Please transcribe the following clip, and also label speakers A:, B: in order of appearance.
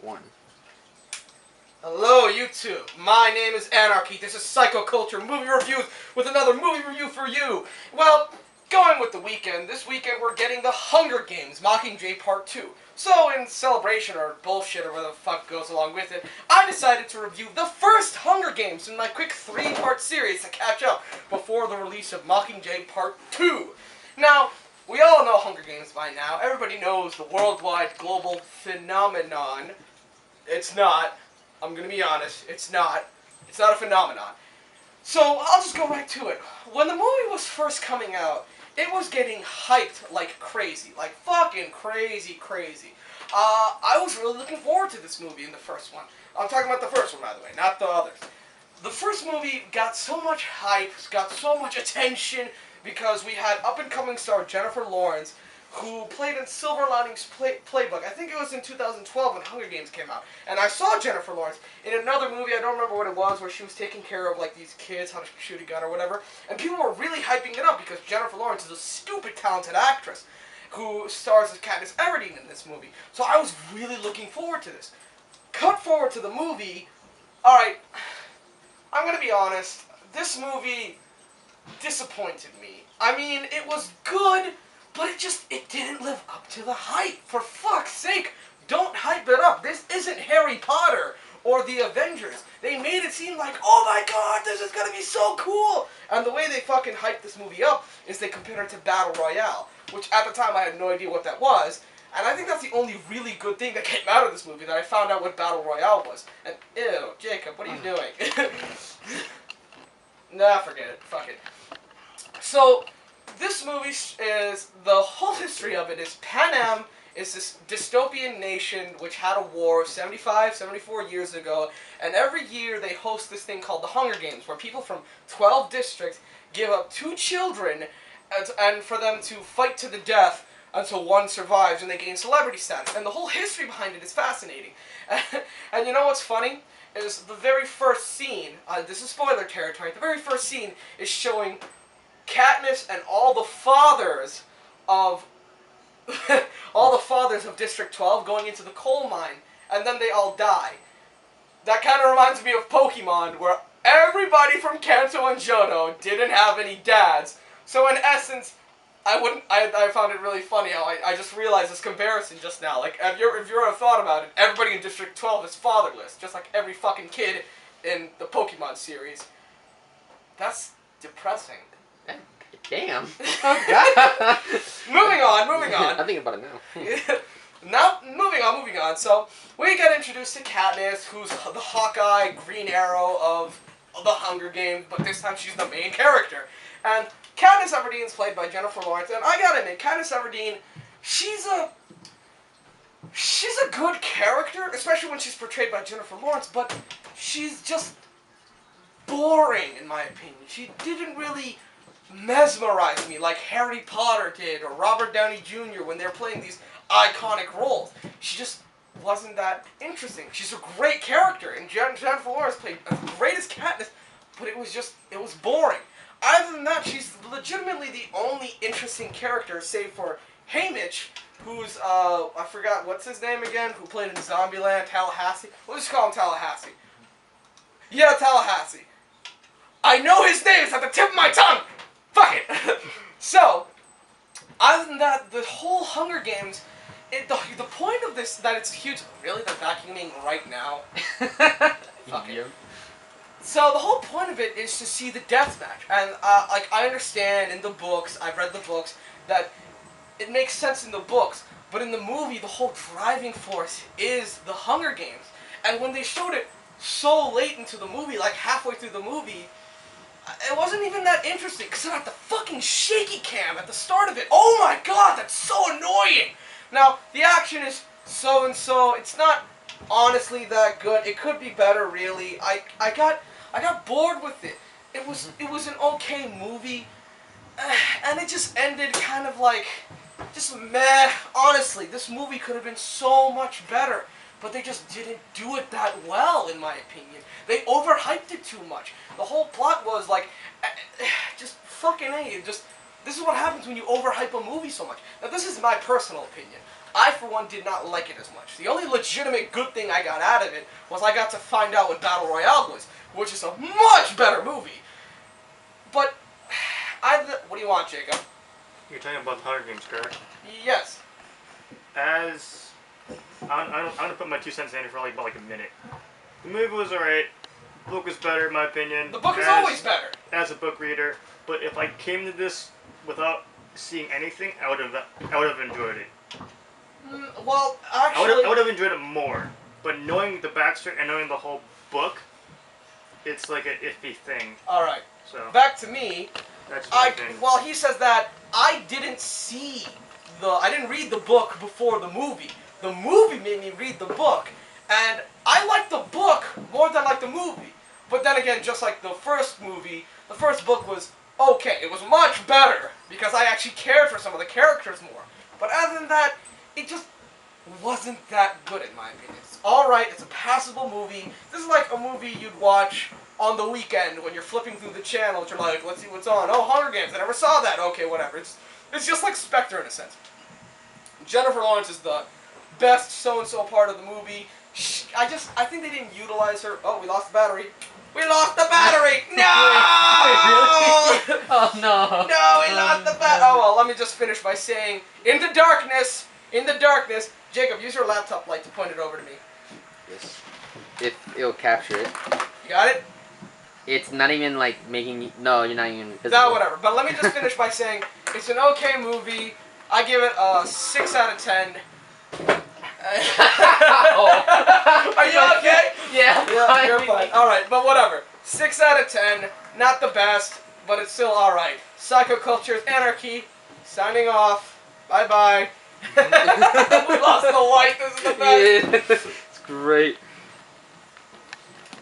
A: One.
B: Hello YouTube, my name is Anarchy. This is Psycho Culture Movie Reviews with another movie review for you. Well, going with the weekend, this weekend we're getting The Hunger Games Mockingjay Part 2. So in celebration or bullshit or whatever the fuck goes along with it, I decided to review the first Hunger Games in my quick 3-part series to catch up before the release of Mockingjay Part 2. Now, we all know Hunger Games by now. Everybody knows the worldwide global phenomenon. It's not. I'm gonna be honest, it's not. It's not a phenomenon. So, I'll just go right to it. When the movie was first coming out, it was getting hyped like crazy. Like, fucking crazy. I was really looking forward to this movie in the first one. I'm talking about the first one, by the way, not the others. The first movie got so much hype, got so much attention, because we had up-and-coming star Jennifer Lawrence, who played in Silver Linings Playbook. I think it was in 2012 when Hunger Games came out. And I saw Jennifer Lawrence in another movie, I don't remember what it was, where she was taking care of like these kids, how to shoot a gun or whatever. And people were really hyping it up because Jennifer Lawrence is a stupid talented actress who stars as Katniss Everdeen in this movie. So I was really looking forward to this. Cut forward to the movie. Alright, I'm gonna be honest, this movie disappointed me. I mean, it was good, but it didn't live up to the hype. For fuck's sake, don't hype it up. This isn't Harry Potter or the Avengers. They made it seem like, oh my god, this is gonna be so cool. And the way they fucking hyped this movie up is they compared it to Battle Royale, which at the time I had no idea what that was. And I think that's the only really good thing that came out of this movie, that I found out what Battle Royale was. And, ew, Jacob, what are you doing? Nah, forget it. Fuck it. So, this movie is, the whole history of it is Panem is this dystopian nation which had a war 74 years ago, and every year they host this thing called the Hunger Games, where people from 12 districts give up 2 children and for them to fight to the death until one survives and they gain celebrity status. And the whole history behind it is fascinating. And you know what's funny? Is the very first scene, this is spoiler territory, the very first scene is showing Katniss and all the fathers of District 12 going into the coal mine, and then they all die. That kind of reminds me of Pokemon, where everybody from Kanto and Johto didn't have any dads. So in essence, I found it really funny how I just realized this comparison just now. Like, if you ever thought about it, everybody in District 12 is fatherless, just like every fucking kid in the Pokemon series. That's depressing.
A: Damn. Oh god.
B: Moving on.
A: I think about it now.
B: Now, moving on. So, we get introduced to Katniss, who's the Hawkeye, Green Arrow of the Hunger Games, but this time she's the main character. And Katniss Everdeen is played by Jennifer Lawrence, and I gotta admit, Katniss Everdeen, she's a good character, especially when she's portrayed by Jennifer Lawrence, but she's just boring, in my opinion. She didn't really mesmerize me like Harry Potter did, or Robert Downey Jr. when they're playing these iconic roles. She just wasn't that interesting. She's a great character, and Jennifer Lawrence played as great as Katniss, but it was boring. Other than that, she's legitimately the only interesting character, save for Haymitch, who's, I forgot, what's his name again, who played in Zombieland, Tallahassee? We'll just call him Tallahassee. Yeah, Tallahassee. I know his name, it's at the tip of my tongue! Fuck it! So, other than that, the whole Hunger Games, the point of this, that it's huge, really, they're vacuuming right now? Fuck it. So the whole point of it is to see the deathmatch, and like, I understand in the books, I've read the books, that it makes sense in the books, but in the movie, the whole driving force is the Hunger Games. And when they showed it so late into the movie, like halfway through the movie, it wasn't even that interesting, because it had the fucking shaky cam at the start of it. Oh my god, that's so annoying! Now, the action is so-and-so, it's not honestly that good. It could be better, really. I got bored with it. It was an okay movie, and it just ended kind of like, just meh. Honestly, this movie could have been so much better, but they just didn't do it that well, in my opinion. They overhyped it too much. The whole plot was like, just fucking A, this is what happens when you overhype a movie so much. Now, this is my personal opinion. I, for one, did not like it as much. The only legitimate good thing I got out of it was I got to find out what Battle Royale was, which is a much better movie. But, what do you want, Jacob?
C: You're talking about the Hunger Games, correct?
B: Yes.
C: I'm gonna put my 2 cents in for about a minute. The movie was alright. The book was better, in my opinion.
B: The book is always better.
C: As a book reader, but if I came to this without seeing anything, I would have enjoyed it.
B: Well, actually,
C: I would have enjoyed it more. But knowing the backstory and knowing the whole book, it's like an iffy thing.
B: All right.
C: So
B: back to me.
C: That's my thing.
B: Well, he says that I didn't read the book before the movie. The movie made me read the book, and I liked the book more than I liked the movie. But then again, just like the first movie, the first book was okay. It was much better because I actually cared for some of the characters more. But other than that, it just wasn't that good in my opinion. It's alright, it's a passable movie. This is like a movie you'd watch on the weekend when you're flipping through the channels. You're like, let's see what's on. Oh, Hunger Games, I never saw that. Okay, whatever. It's just like Spectre in a sense. Jennifer Lawrence is the best so-and-so part of the movie. I think they didn't utilize her. Oh, we lost the battery. We lost the battery! No!
A: Really? Oh, no.
B: No, we lost the battery. Oh, well, let me just finish by saying, in the darkness, Jacob, use your laptop light to point it over to me.
A: Yes. If it'll capture it.
B: You got it?
A: It's not even like making. No, you're not even visible.
B: No, whatever. But let me just finish by saying, it's an okay movie. I give it a 6 out of 10.
A: Oh.
B: Are you okay?
A: Yeah.
B: Yeah, you're fine. Alright, but whatever. 6 out of 10. Not the best, but it's still alright. Psycho Culture's Anarchy. Signing off. Bye-bye. We lost the light. This is the best.
A: Yeah. It's great.